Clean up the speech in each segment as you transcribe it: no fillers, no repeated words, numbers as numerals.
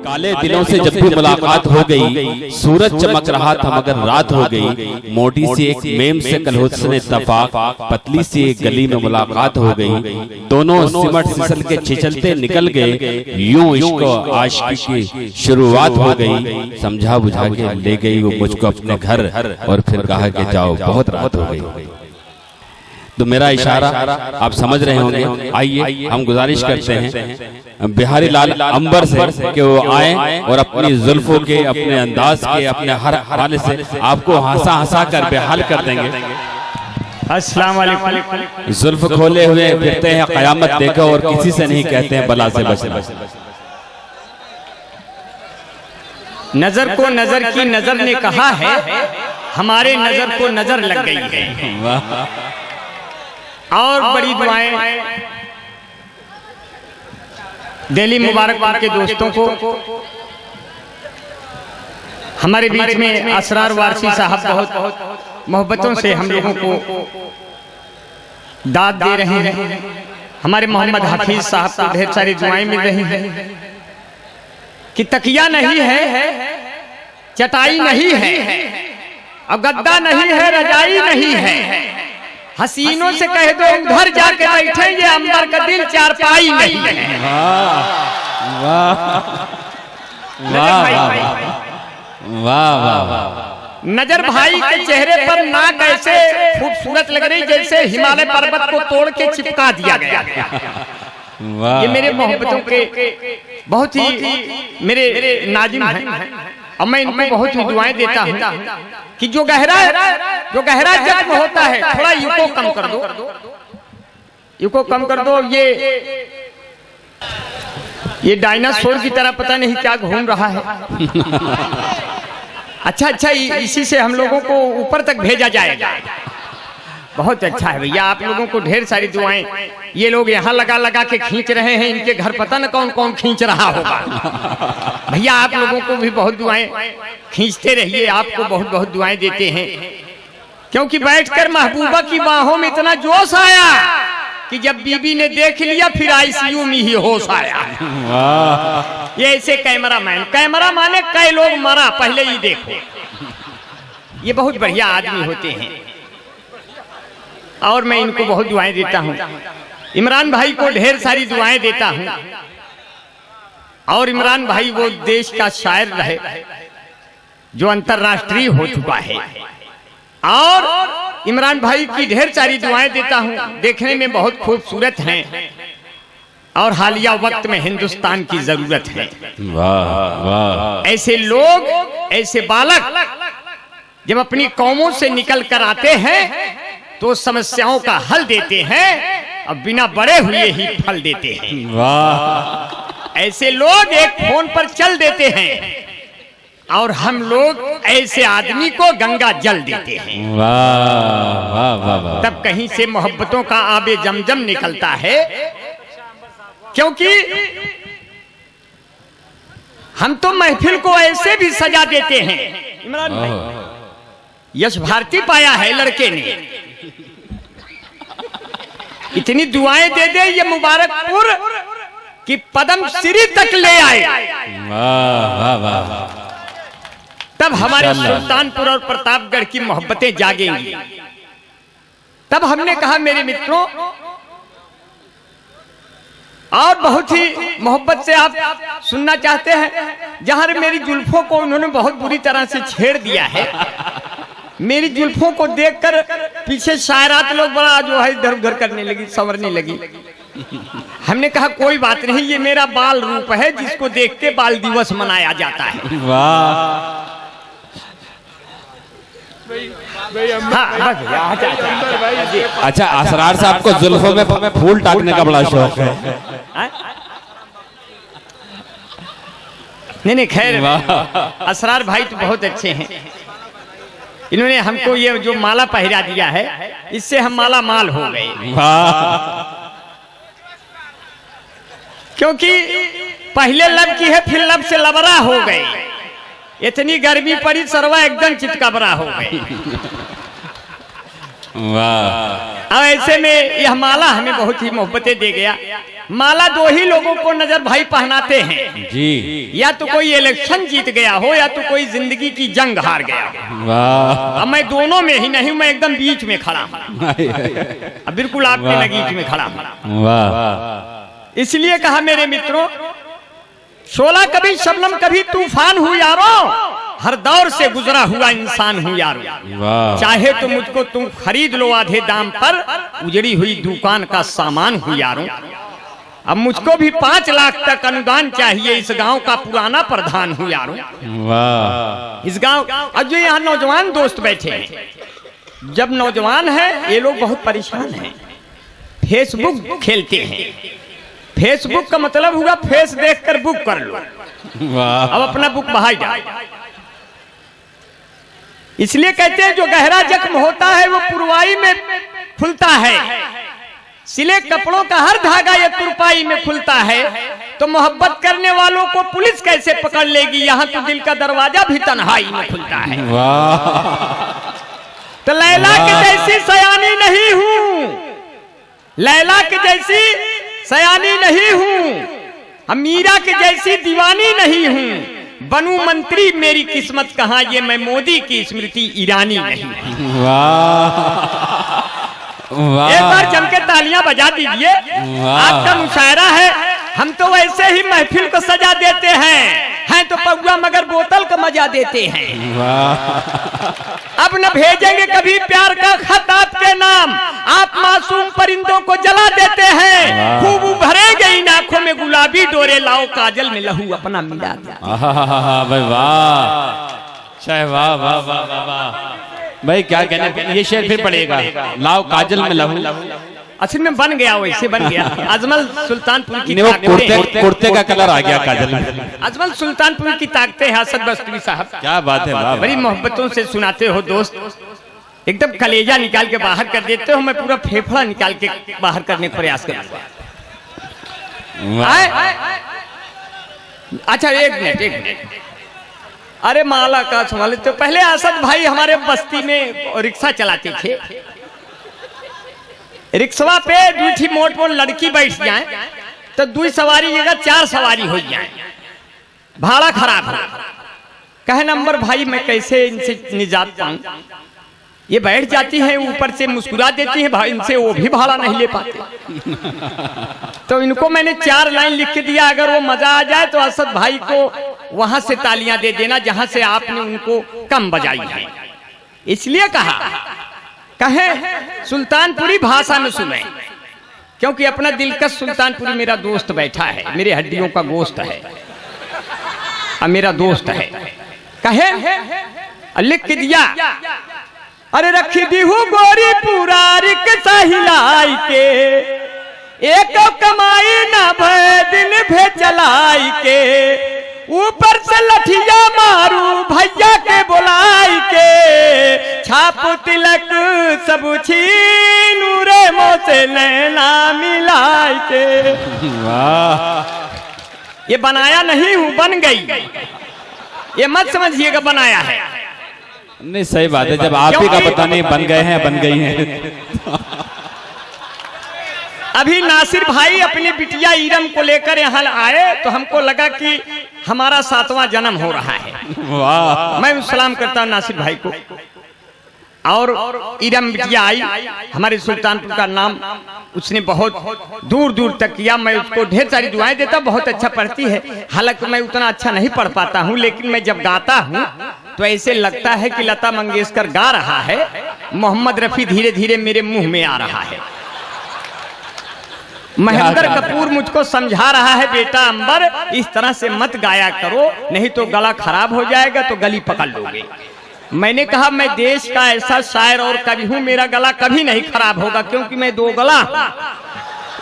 काले दिनों से जब भी मुलाकात हो गई, सूरज चमक रहा था मगर रात हो गई। मोटी सी एक मेम से कल हुस्न इत्तफाक, पतली सी एक गली में मुलाकात हो गई। दोनों सिमट फिसल के छिछलते निकल गए, यूं इश्क आशिकी की शुरुआत हो गई। समझा बुझा के ले गई वो मुझको अपने घर और फिर कहा कि जाओ बहुत रात हो गई। तो मेरा इशारा आप समझ रहे होंगे। आइए हम गुजारिश करते हैं बिहारी लाल अंबर से कि वो आए और अपनी जुल्फों के, अपने अंदाज के, अपने हर हवाले से आपको हंसा हंसा कर बेहाल कर देंगे। अस्सलाम वालेकुम। जुल्फ खोले हुए फिरते हैं कयामत देखो और किसी से नहीं कहते हैं बला से बचना। नजर को नजर की नजर ने कहा है, हमारे नजर को नजर लग गई है। और बड़ी दुआएं दिल्ली मुबारकबाद के दोस्तों को, हमारे बीच में असरार वारसी साहब बहुत मोहब्बतों से हम लोगों को दाद दे रहे हैं। हमारे मोहम्मद हफीज साहब को ढेर सारी दुआएं मिल रही हैं कि तकिया नहीं है, चटाई नहीं है, अब गद्दा नहीं है, रजाई नहीं है। हसीनों से कह दो उधर जाके बैठेंगे, अंबर का दिल चारपाई नहीं है। नजर भाई के चेहरे पर नाक ऐसे खूबसूरत लग रही जैसे हिमालय पर्वत को तोड़ के चिपका दिया गया। ये मेरे मोहब्बतों के बहुत ही मेरे नाजिम हैं और मैं इनको बहुत ही दुआएं देता हूँ कि जो गहरा जख्म होता है थोड़ा यूको कम कर दो, यूको कम कर दो। ये डायनासोर की तरह पता नहीं क्या घूम रहा है। अच्छा इसी से हम लोगों को ऊपर तक भेजा जाएगा। बहुत अच्छा है भैया, आप लोगों को ढेर सारी दुआएं। ये लोग यहाँ लगा के खींच रहे हैं, इनके घर पता न कौन कौन खींच रहा होगा। भैया आप लोगों को भी बहुत दुआएं खींचते रहिए, आपको बहुत बहुत दुआएं देते हैं। क्योंकि बैठकर महबूबा की बाहों में इतना जोश आया कि जब बीबी ने देख लिया फिर आईसीयू में ही होश आया। ये ऐसे कैमरा माने कई लोग मरा, पहले ही देखो। ये बहुत बढ़िया आदमी होते हैं और मैं इनको बहुत दुआएं देता हूँ। इमरान भाई को ढेर सारी दुआएं देता हूँ। और इमरान भाई वो देश का शायर रहे जो अंतर्राष्ट्रीय हो चुका है। और इमरान भाई की ढेर सारी दुआएं देता हूँ, देखने में बहुत खूबसूरत हैं और हालिया वक्त में हिंदुस्तान की जरूरत है। ऐसे लोग, ऐसे बालक जब अपनी कौमों से निकल कर आते हैं तो समस्याओं का हल देते हैं और बिना बड़े हुए ही फल देते हैं। ऐसे लोग एक फोन पर चल देते हैं और हम लोग ऐसे आदमी को गंगा जल देते हैं। तब कहीं से मोहब्बतों का आबे जमजम निकलता है। क्योंकि हम तो महफिल को ऐसे भी सजा देते हैं। इमरान भाई यश भारती पाया है लड़के ने, इतनी दुआएं दे दे ये मुबारकपुर कि पद्म श्री तक ले आए। तब हमारे सुल्तानपुर और प्रतापगढ़ की मोहब्बतें जागेंगी। तब हमने कहा मेरे मित्रों, और बहुत ही मोहब्बत से आप सुनना चाहते हैं। जहां मेरी जुल्फों को उन्होंने बहुत बुरी तरह से छेड़ दिया है। मेरी जुल्फों को देखकर पीछे शायरात लोग बड़ा जो है इधर उधर करने लगी, संवरने लगी। हमने कहा कोई बात नहीं, ये मेरा बाल रूप है जिसको देख के बाल दिवस मनाया जाता है। वाह। अच्छा, असरार साहब को जुल्फों में फूल टाकने का बड़ा शौक है। नहीं खैर, असरार भाई तो बहुत अच्छे हैं। इन्होंने हमको ये जो माला पहरा दिया है, इससे हम माला माल हो गए। क्योंकि पहले लब की है, फिर लब से लबरा हो गए। इतनी गर्मी पड़ी, सरवा एकदम चितकबरा हो गए। वाह। अब ऐसे में यह माला हमें बहुत ही मोहब्बतें दे गया। माला दो ही लोगों को नजर भाई पहनाते हैं जी, या तो कोई इलेक्शन जीत गया हो या तो कोई जिंदगी की जंग हार गया हो। वाह। अब मैं दोनों में ही नहीं, मैं एकदम बीच में खड़ा हूँ, अब बिल्कुल आपके लगीच में खड़ा हूँ। वाह। इसलिए कहा मेरे मित्रों, शोला कभी शबनम कभी तूफान हूँ यारो, हर दौर से गुजरा हुआ इंसान हूँ यारो। वाह। चाहे तो मुझको तुम खरीद लो आधे दाम पर, उजड़ी हुई दुकान का सामान हूँ यारो। अब मुझको भी 5 लाख तक अनुदान चाहिए, इस गांव का पुराना प्रधान हूँ यारो। वाह। इस गांव, अब जो यहाँ नौजवान दोस्त बैठे हैं, जब नौजवान है ये लोग बहुत परेशान हैं, फेसबुक खेलते हैं। फेसबुक का मतलब हुआ फेस देखकर बुक कर लो। वाह। अब अपना बुक बहाई जाए। इसलिए कहते हैं जो गहरा जख्म होता है वो पुरवाई में खुलता है, सिले कपड़ों का हर धागा ये तुरपाई में खुलता है। तो मोहब्बत करने वालों को पुलिस कैसे पकड़ लेगी, यहाँ तो दिल का दरवाजा भी तन्हाई में खुलता है। वाह। तो लैला के जैसी सयानी नहीं हूँ, लैला के जैसी सयानी नहीं हूँ, हम मीरा के जैसी दीवानी नहीं हूँ। बनू मंत्री मेरी किस्मत कहाँ, ये मैं मोदी की स्मृति ईरानी नहीं। वाह। वाह। एक बार जम के तालियां बजा दीजिए। आपका मुशायरा है, हम तो वैसे ही महफिल को सजा देते हैं तो पौआ मगर बोतल का मजा देते हैं। वाह। अब न भेजेंगे कभी प्यार का खत आपके नाम, आप मासूम परिंदों को जला देते हैं। खूब भरेंगे इन आंखों में गुलाबी डोरे, लाओ काजल में लहू अपना मिला दे। भाई वाह, चाहे वाह वाह वाह वाह वाह भाई, क्या कहना, ये शेर फिर पड़ेगा, लाओ काजल में लहू। असल में बन गया, वैसे बन गया। अजमल सुल्तानपुर की कुर्ते का कलर आ गया काजल में। अजमल सुल्तानपुर की ताकतें हैं असद बस्तवी साहब। क्या बात है, वाह। बड़ी मोहब्बतों से सुनाते हो दोस्त, एकदम कलेजा निकाल के बाहर कर देते हो। मैं पूरा फेफड़ा निकाल के बाहर करने का प्रयास करूंगा। अच्छा एक मिनट, अरे माला का संभाले तो पहले असद भाई हमारे बस्ती में रिक्शा चलाते थे। रिक्शा पे दूठी मोट लड़की बैठ जाए तो 2 सवारी जगह 4 सवारी हो जाए, भाड़ा खराब है। कहे नंबर भाई मैं कैसे इनसे निजात पाऊं, ये बैठ जाती है ऊपर से मुस्कुरा देती है, भाई इनसे वो भी भाड़ा नहीं ले पाते। तो इनको मैंने 4 लाइन लिख के दिया, अगर वो मजा आ जाए तो असद भाई को वहां से तालियां दे देना जहां से आपने उनको कम बजाई है। इसलिए कहे सुल्तानपुरी भाषा में सुने, क्योंकि अपना दिलकश सुल्तानपुरी मेरा दोस्त बैठा है, मेरे हड्डियों का गोश्त है और मेरा दोस्त है। कहे लिख के दिया, अरे रख दी हूँ गोरी पूरा रिक्शा हिलाई के, एक कमाई ना भय दिन भे चलाई के, ऊपर से लठिया मारू भैया के बुलाई के, छाप तिलक सब छीनू रे मोसे नैना मिलाई के। वाह। ये बनाया नहीं हूँ, बन गई, ये मत समझिएगा बनाया है। नहीं सही बात है, जब आप ही का पता नहीं बन गए हैं, बन गई हैं। अभी नासिर भाई अपनी बिटिया ईरम को लेकर यहाँ आए तो हमको लगा कि हमारा 7वां जन्म हो रहा है। वाह। मैं सलाम करता हूँ नासिर भाई को। और ईरम बिटिया आई, हमारे सुल्तानपुर का नाम उसने बहुत दूर दूर तक किया। मैं उसको ढेर सारी दुआएं देता, बहुत अच्छा पढ़ती है। हालांकि मैं उतना अच्छा नहीं पढ़ पाता हूँ, लेकिन मैं जब गाता हूँ तो ऐसे लगता है कि लता मंगेशकर गा रहा है, मोहम्मद रफी धीरे धीरे मेरे मुंह में आ रहा है। महेंद्र कपूर मुझको समझा रहा है, बेटा अंबर इस तरह से मत गाया करो, नहीं तो गला खराब हो जाएगा, तो गली पकड़ लोगे। मैंने कहा मैं देश का ऐसा शायर और कवि हूं, मेरा गला कभी नहीं खराब होगा, क्योंकि मैं 2 गला,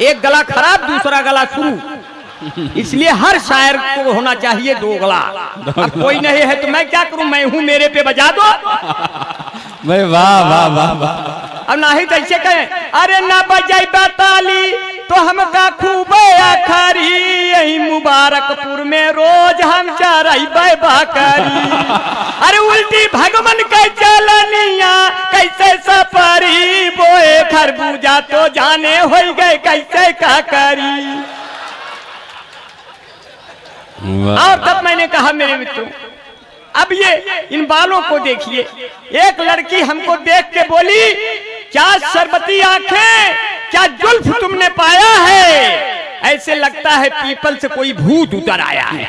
एक गला खराब दूसरा गला शुरू, इसलिए हर शायर को होना चाहिए 2 गला। अब कोई नहीं है तो मैं क्या करूं, मैं हूं, मेरे पे बजा दो। वाह वाह वाह वाह। अब ना ही तो ऐसे कहें, अरे ना बजाई ताली तो हमका खूब आखरी, यही मुबारकपुर में रोज हम चराई बकरी। अरे उल्टी भगवान के चलनिया कैसे सपरी, बोए खरबूजा तो जाने हो गए कैसे का करी। और तब मैंने कहा मेरे मित्रों, अब ये इन बालों को देखिए। एक लड़की हमको देख के बोली, क्या शरबती आंखें, क्या जुल्फ तुमने पाया है, ऐसे लगता है पीपल से कोई भूत उतर आया है।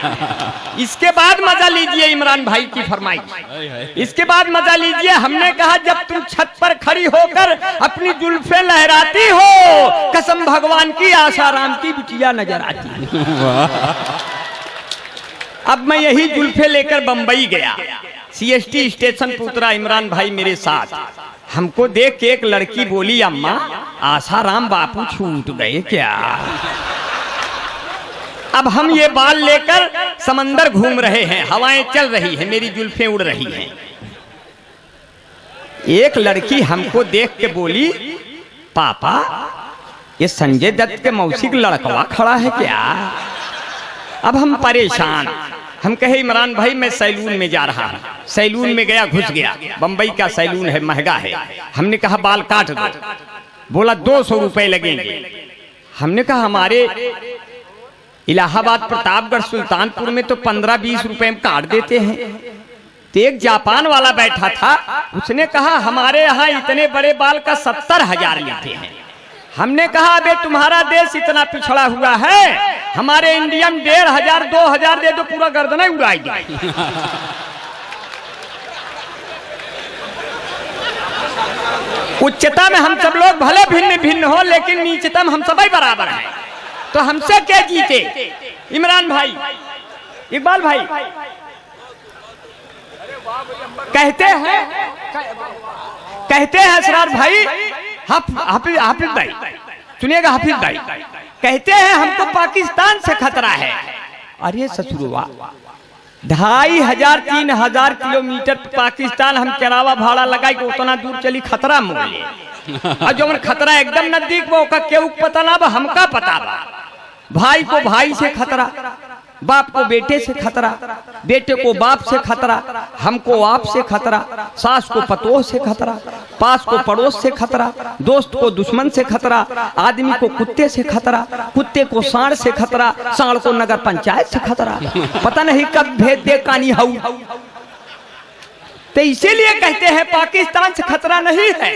इसके बाद मजा लीजिए इमरान भाई की फरमाइश। इसके बाद मजा लीजिए। हमने कहा जब तुम छत पर खड़ी होकर अपनी जुल्फें लहराती हो, कसम भगवान की आसाराम की बिटिया नजर आती है। अब मैं यही जुल्फे लेकर बंबई गया, CST स्टेशन पर उतरा इमरान भाई मेरे साथ। हमको देख के एक लड़की बोली, अम्मा आसाराम बापू छूट गए क्या। अब हम ये बाल लेकर समंदर घूम रहे हैं, हवाएं चल रही है, मेरी जुल्फें उड़ रही हैं। एक लड़की हमको देख के बोली, पापा ये संजय दत्त के मौसी का लड़कवा खड़ा है क्या। अब हम परेशान, हम कहे इमरान भाई मैं सैलून में जा रहा हूं। सैलून में गया, घुस गया। बंबई का सैलून है, महंगा है। हमने कहा बाल काट दो, बोला 200 रुपए लगेंगे। हमने कहा हमारे इलाहाबाद, प्रतापगढ़, सुल्तानपुर में तो 15-20 रुपए में काट देते हैं। तो एक जापान वाला बैठा था, उसने कहा हमारे यहाँ इतने बड़े बाल का 70,000 लेते हैं। हमने कहा अबे तुम्हारा देश इतना पिछड़ा हुआ है, हमारे इंडिया में 1,500-2,000 दे दो, पूरा गर्दन ही उड़ाई दे। उच्चता में हम सब लोग भले भिन्न भिन्न हो, लेकिन नीचता में हम सभी बराबर हैं। तो हमसे क्या जीते इमरान भाई, इकबाल भाई। कहते हैं असरार भाई, हाफिज भाई सुनिएगा, हाफिज भाई कहते हैं हमको पाकिस्तान से खतरा है। अरे ससुरवा, 2,500-3,000 किलोमीटर पाकिस्तान हम चरावा भाड़ा लगाई के उतना दूर चली, खतरा मोले। और जो खतरा एकदम नजदीक वो का केहू पता ना बा, हमका पता बा। भाई को भाई से खतरा, बाप को बेटे से खतरा, बेटे को बाप से खतरा, हमको आप से खतरा, सास को पतोह से खतरा, पास को पड़ोस से खतरा, दोस्त को दुश्मन से खतरा, आदमी को कुत्ते से खतरा, कुत्ते को सांड से खतरा, सांड को नगर पंचायत से खतरा। पता नहीं कब भेद दे कानी हऊ। तो इसीलिए कहते हैं पाकिस्तान से खतरा नहीं है।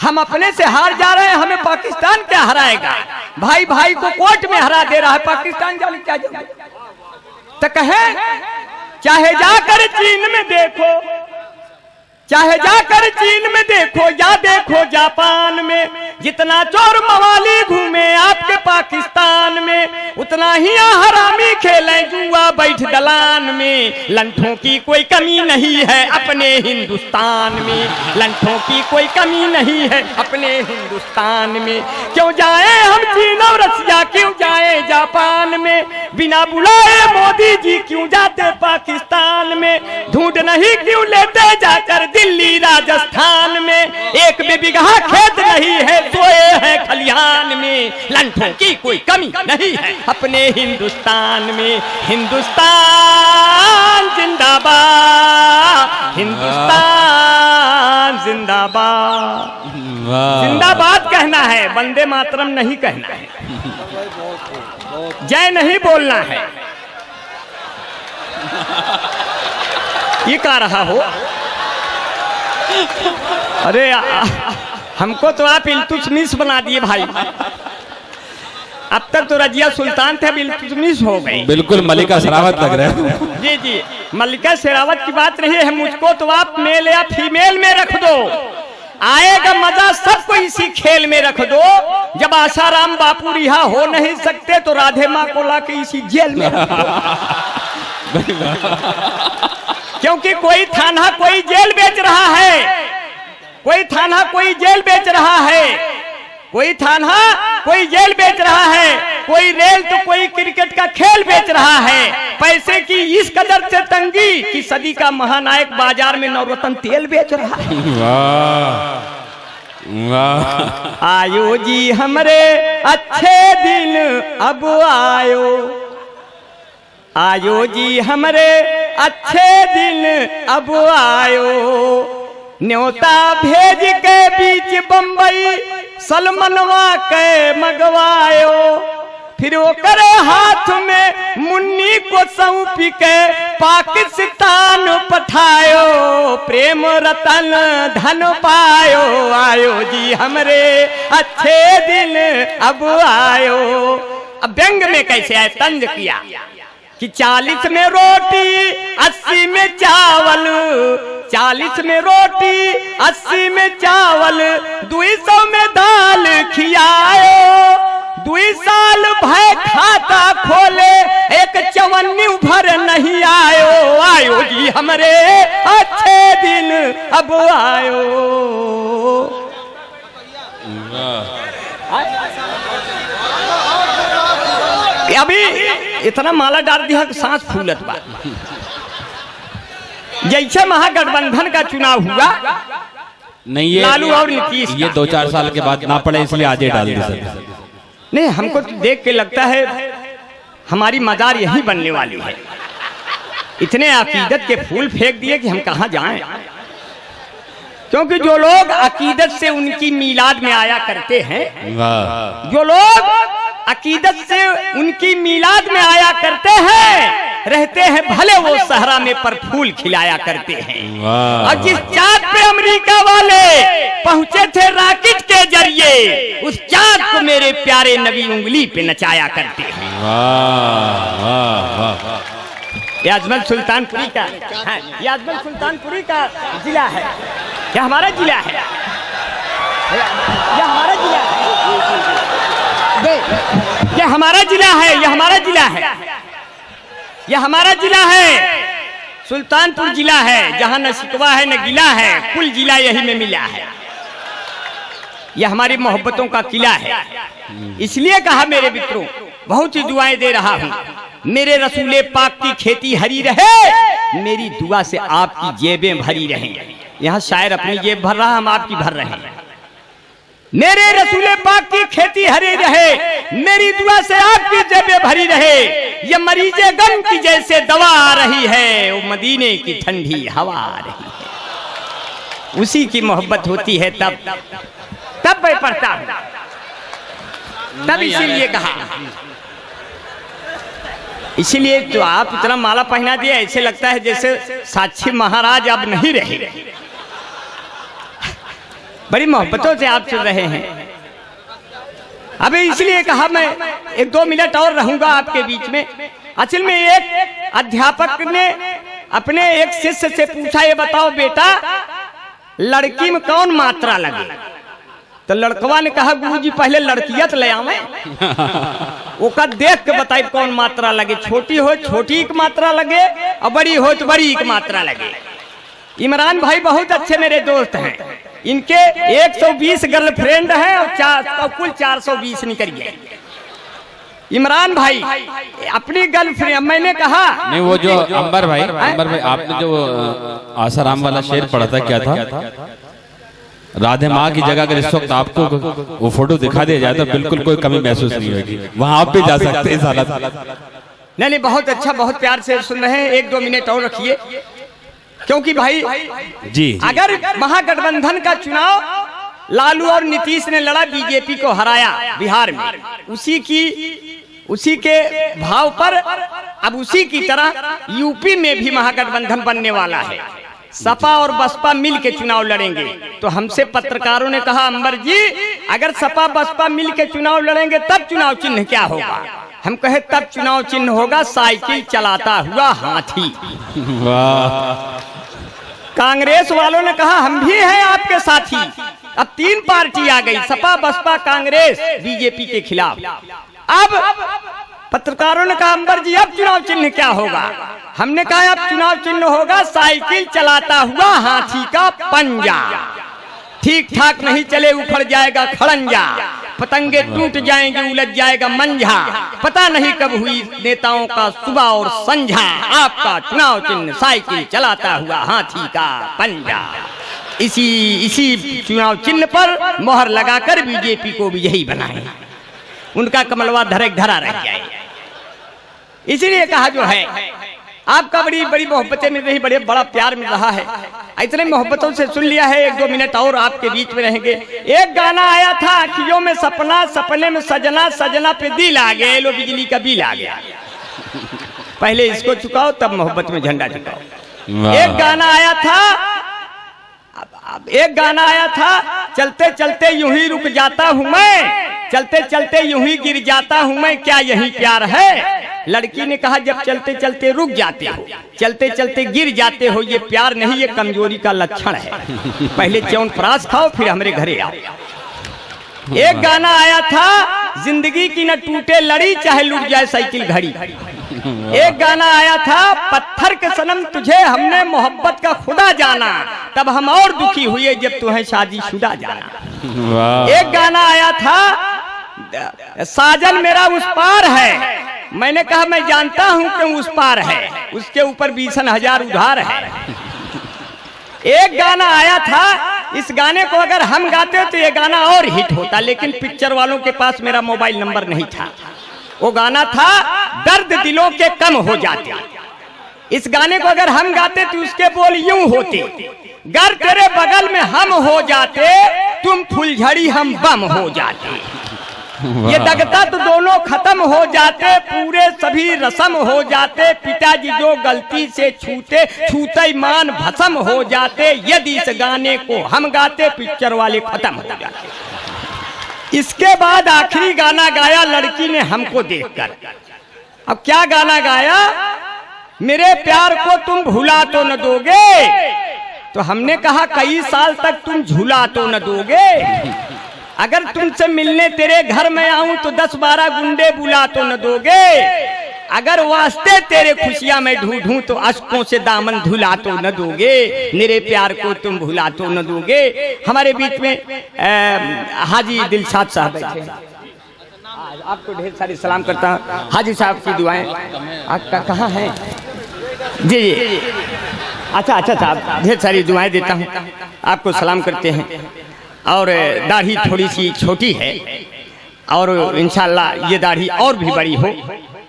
हम अपने से हार जा रहे हैं, हमें पाकिस्तान क्या हराएगा। भाई भाई को कोर्ट में हरा दे रहा है, पाकिस्तान जाने क्या जाए। तो कहे चाहे जाकर चीन में देखो, चाहे जाकर चीन में देखो या देखो जापान में, जितना चोर मवाली घूमे आपके पाकिस्तान में, उतना ही हरामी खेले जुआ बैठ दलान में। लंठों की कोई कमी नहीं है अपने हिंदुस्तान में, लंठों की कोई कमी नहीं है अपने हिंदुस्तान में। क्यों जाए हम चीन और रसिया, क्यों जाए जापान में, बिना बुलाए मोदी जी क्यों जाते पाकिस्तान में। ढूंढ नहीं क्यों लेते जाकर दिल्ली राजस्थान में, एक भी बिगहा खेत नहीं है सोए हैं खलिहान में। लंठों की कोई कमी नहीं है अपने हिंदुस्तान में। हिंदुस्तान जिंदाबाद, हिंदुस्तान जिंदाबाद। जिंदाबाद कहना है, वंदे मातरम नहीं कहना है, जय नहीं बोलना है। ये कह रहा हो। अरे हमको तो आप इल्तुतमिश बना दिए भाई। अब तक तो रजिया सुल्तान थे, अब इल्तुतमिश हो गई। बिल्कुल मलिका शेरावत लग रहे हैं। जी जी, मलिका शेरावत की बात नहीं है। मुझको तो आप मेल या फीमेल में रख दो, आएगा मजा सबको इसी खेल में रख दो। जब आसाराम बापू रिहा हो नहीं सकते तो राधे माँ को ला के इसी जेल में रख दो। क्योंकि कोई थाना कोई जेल बेच रहा है, कोई थाना कोई जेल बेच रहा है, कोई थाना कोई जेल बेच रहा है, कोई रेल तो कोई क्रिकेट का खेल बेच रहा है। पैसे की इस कदर से तंगी कि सदी का महानायक बाजार में नवरत्न तेल बेच रहा है। आयो जी हमरे अच्छे दिन अब आयो, आयो जी हमरे अच्छे दिन अब आयो, न्योता भेज के बीच बम्बई सलमनवा के मगवायो, फिर वो करे हाथ में मुन्नी को सौंप के पाकिस्तान पठायो, प्रेम रतन धन पायो, आयो जी हमरे अच्छे दिन अब आयो। अब व्यंग में कैसे आए, तंज किया कि 40 में रोटी 80 में चावल, 40 में रोटी 80 में चावल, 200 में दाल खियायो, 2 साल भय खाता खोले एक चवन्नी भर नहीं आयो, आयो जी हमरे अच्छे दिन अब आयो। अभी इतना माला डाल दिया कि सांस फूलत बा। जैसे महागठबंधन का चुनाव हुआ, नहीं ये लालू और नीतीश, ये 2-4 साल के बाद ना पड़े इसलिए आज ही डाल दी सर। नहीं, हमको तो देख के लगता है हमारी मजार यही बनने वाली है। इतने अकीदत के फूल फेंक दिए कि हम कहाँ जाएं, क्योंकि जो लोग अकीदत से उनकी मीलाद में आया करते हैं, जो लोग अकीदत से उनकी मीलाद में आया करते हैं, रहते हैं भले वो सहरा में पर फूल खिलाया करते हैं। और जिस चाँद पे अमेरिका वाले पहुंचे थे रॉकेट के जरिए, उस चाँद को मेरे प्यारे नबी उंगली पे नचाया करते हैं। ये अजमल सुल्तानपुरी का है, ये अजमल सुल्तानपुरी का जिला है, यह हमारा जिला है, यह हमारा जिला है, यह हमारा जिला है, यह हमारा जिला है, यह हमारा जिला है, सुल्तानपुर जिला है, जहां न शिकवा है न गिला है, कुल जिला यही में मिला है। यह हमारी मोहब्बतों का किला है। इसलिए कहा मेरे मित्रों, बहुत ही दुआएं दे रहा हूं, मेरे रसूले पाक की खेती हरी रहे, मेरी दुआ से आपकी जेबें भरी रहें। यहाँ शायर अपनी जेब भर रहा, हम आपकी भर रहे हैं। मेरे रसूले पाक की खेती हरी रहे, मेरी दुआ से आपकी जेबें भरी रहे। ये मरीजे गम की जैसे दवा आ रही है, वो मदीने की ठंडी हवा आ रही है। उसी की मोहब्बत होती है तब मैं पढ़ता हूं, तब इसीलिए कहा, इसीलिए तो आप इतना माला पहना दिया, ऐसे लगता है जैसे साक्षी महाराज अब नहीं रहे। बड़ी मोहब्बतों से आप चल रहे हैं। अभी इसलिए कहा मैं 1-2 मिनट और रहूंगा आपके बीच में। असल में एक अध्यापक ने अपने एक शिष्य से पूछा, ये बताओ बेटा लड़की में कौन मात्रा लगे? तो लड़कवा ने कहा, गुरुजी पहले लड़कियत ले आवे, ओका देख के बताए कौन मात्रा लगे। छोटी हो छोटी की मात्रा लगे, और बड़ी हो तो बड़ी की मात्रा लगे। इमरान भाई बहुत अच्छे मेरे दोस्त हैं, इनके 120 गर्लफ्रेंड हैं और कुल 420 निकल गए। इमरान भाई अपनी गर्लफ्रेंड, मैंने कहा नहीं, वो जो अंबर भाई आपने जो आसाराम वाला शेर पढ़ा था, क्या था? राधे माँ की जगह अगर इस वक्त आपको वो फोटो दिखा दिया जाए तो बिल्कुल कोई कमी महसूस नहीं होगी, वहां आप भी जा सकते हैं। नहीं, बहुत अच्छा, बहुत प्यार से सुन रहे हैं। 1-2 मिनट और रखिए, क्योंकि भाई जी अगर महागठबंधन का चुनाव लालू और नीतीश ने लड़ा, बीजेपी को हराया बिहार में, उसी के भाव पर अब उसी की तरह यूपी में भी महागठबंधन बनने वाला है। सपा और बसपा मिल के चुनाव लड़ेंगे। तो हमसे पत्रकारों ने कहा, अंबर जी अगर सपा बसपा मिल के चुनाव लड़ेंगे तब चुनाव चिन्ह क्या होगा? हम कहे तब चुनाव चिन्ह होगा साइकिल चलाता हुआ हाथी। कांग्रेस वालों ने कहा, हम भी हैं आपके साथी। अब 3 पार्टी आ गई, सपा बसपा कांग्रेस बीजेपी के खिलाफ। अब पत्रकारों ने कहा, अंबर जी अब चुनाव चिन्ह क्या होगा? हमने कहा अब चुनाव चिन्ह होगा साइकिल चलाता हुआ हाथी का पंजा। ठीक ठाक नहीं चले उखड़ जाएगा खड़ंजा, पतंगे टूट जाएंगे उलझ जाएगा मंझा। पता नहीं कब हुई नेताओं का सुबह और संझा, आपका चुनाव चिन्ह साइकिल चलाता हुआ हाथी का पंजा। इसी चुनाव चिन्ह पर मोहर लगाकर बीजेपी को भी यही बनाए, उनका कमलवा धरे धरा रह जाए। इसीलिए कहा जो है आपका बड़ी बड़ी मोहब्बतें मिल रही, बड़ा प्यार मिल रहा है। इतने मोहब्बतों से सुन लिया है, 1-2 मिनट और आपके बीच में रहेंगे। एक गाना आया था, अखियों में सपना, सपने में सजना, सजना पे दिल आ गया, लो बिजली का बिल आ गया। पहले इसको चुकाओ तब मोहब्बत में झंडा चुकाओ। एक गाना आया था, एक गाना आया था, चलते चलते यूं ही रुक जाता हूं मैं, चलते चलते यूं ही गिर जाता हूं मैं, क्या यही प्यार है? लड़की ने कहा जब चलते चलते रुक जाते हो, चलते चलते गिर जाते हो, ये प्यार नहीं, ये कमजोरी का लक्षण है। पहले च्यवनप्राश खाओ फिर हमारे घरे आओ। एक गाना आया था, जिंदगी की न टूटे लड़ी, चाहे लूट जाए साइकिल घड़ी। एक गाना आया था, पत्थर के सनम तुझे हमने मोहब्बत का खुदा जाना, तब हम और दुखी हुए जब तुम्हें शादीशुदा जाना। एक गाना आया था, साजन मेरा उस पार है, मैंने कहा मैं जानता हूं कि उस पार है, उसके ऊपर 20,000 उधार है। एक गाना आया था, इस गाने को अगर हम गाते तो ये गाना और हिट होता, लेकिन पिक्चर वालों के पास मेरा मोबाइल नंबर नहीं था। वो गाना था, दर्द दिलों के कम हो जाते। इस गाने को अगर हम गाते तो उसके बोल यूं होते, गर तेरे बगल में हम हो जाते, तुम फुलझड़ी हम बम हो जाते। ये दगता तो दोनों खत्म हो जाते, पूरे सभी रस्म हो जाते, पिताजी जो गलती से छूते, छूते मान भस्म हो जाते। यदि इस गाने को हम गाते पिक्चर वाले खत्म हो जाते। इसके बाद आखिरी गाना गाया लड़की ने हमको देखकर। अब क्या गाना गाया? मेरे प्यार को तुम भुला तो न दोगे, तो हमने कहा कई साल तक तुम झूला तो न दोगे, अगर तुमसे मिलने तेरे घर में आऊं तो 10-12 गुंडे बुला तो न दोगे, अगर वास्ते तेरे खुशियां में ढूंढूं तो अश्कों से दामन धुला तो न दोगे, मेरे प्यार को तुम भुला तो न दोगे। हमारे बीच में हाजी दिलशाद साहब बैठे हैं, आपको ढेर सारी सलाम करता हूँ। हाजी साहब की दुआएं आपका कहाँ है? जी जी, अच्छा साहब, ढेर सारी दुआएं देता हूँ, आपको सलाम करते हैं। और दाढ़ी थोड़ी सी छोटी है और इंशाल्लाह ये दाढ़ी और भी बड़ी हो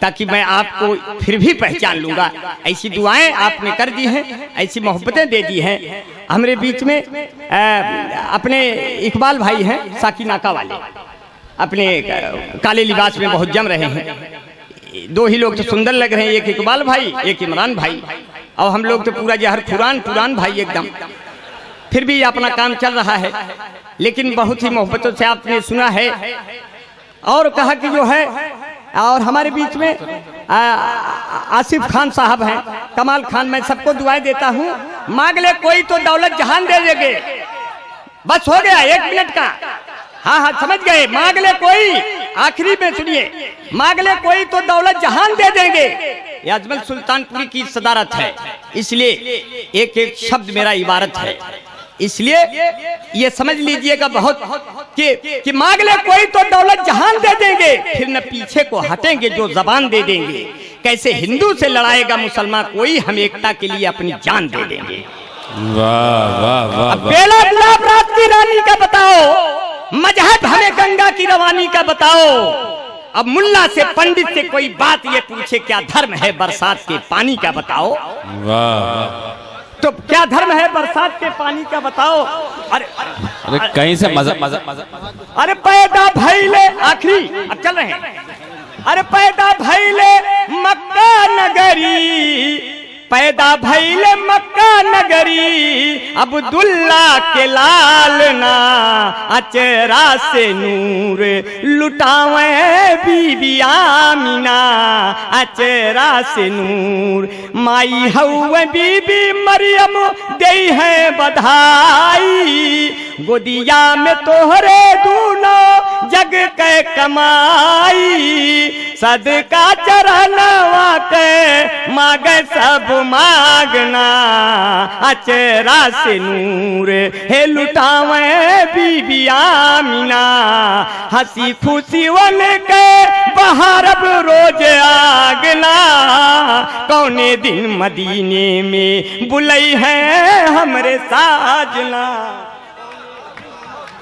ताकि मैं आपको फिर भी पहचान लूँगा। ऐसी दुआएं आपने कर दी हैं, ऐसी मोहब्बतें दे दी हैं। हमारे बीच में अपने इकबाल भाई हैं, साकीनाका वाले, अपने काले लिबास में बहुत जम रहे हैं। 2 ही लोग तो सुंदर लग रहे हैं, एक इकबाल भाई, एक इमरान भाई, और हम लोग तो पूरा जहर पुरान भाई एकदम। फिर भी अपना काम चल रहा है, लेकिन बहुत ही मोहब्बतों से आपने सुना है और कहा कि जो है। और हमारे बीच में आसिफ खान साहब हैं, कमाल खान, मैं सबको दुआएं देता हूँ। मांग ले कोई तो दौलत जहान दे देंगे, बस हो गया 1 मिनट का। हाँ समझ गए, मांग ले कोई, आखिरी में सुनिए, मांग ले कोई तो दौलत जहान दे देंगे। ये अजमल सुल्तानपुरी की सदारत है, इसलिए एक एक शब्द मेरा इबारत है, इसलिए ये समझ लीजिएगा बहुत कि मांग ले कोई तो दौलत जहान दे देंगे, फिर न पीछे को हटेंगे जो जबान दे देंगे। कैसे हिंदू से लड़ाएगा मुसलमान कोई, हम एकता के लिए अपनी जान दे देंगे। वाह वाह वाह। बेला गुलाब रात की रानी का बताओ, मजहब हमें गंगा की रवानी का बताओ। अब मुल्ला से पंडित से कोई बात ये पूछे क्या धर्म है बरसात के पानी का बताओ। वाह, तो क्या धर्म है बरसात के पानी का बताओ। अरे कहीं से मजा। अरे पैदा भइले, आखिरी अब चल रहे हैं। अरे पैदा भइले मक्का नगरी, पैदा भइले मक्का नगरी, अब्दुल्ला के लाल ना अचरा से नूर लुटावे बीबी आमीना, अचरा से नूर माई हउए बीबी मरियम दई है बधाई, गोदिया में तोहरे दूनो जग के कमाई, सदका चरणवा के मांगे सब मांगना, अचरा से नूर हे लुटावे बीबी आमीना, हंसी खुशी वन के बाहर अब रोज आगना, कौने दिन मदीने में बुलई है हमरे साजना।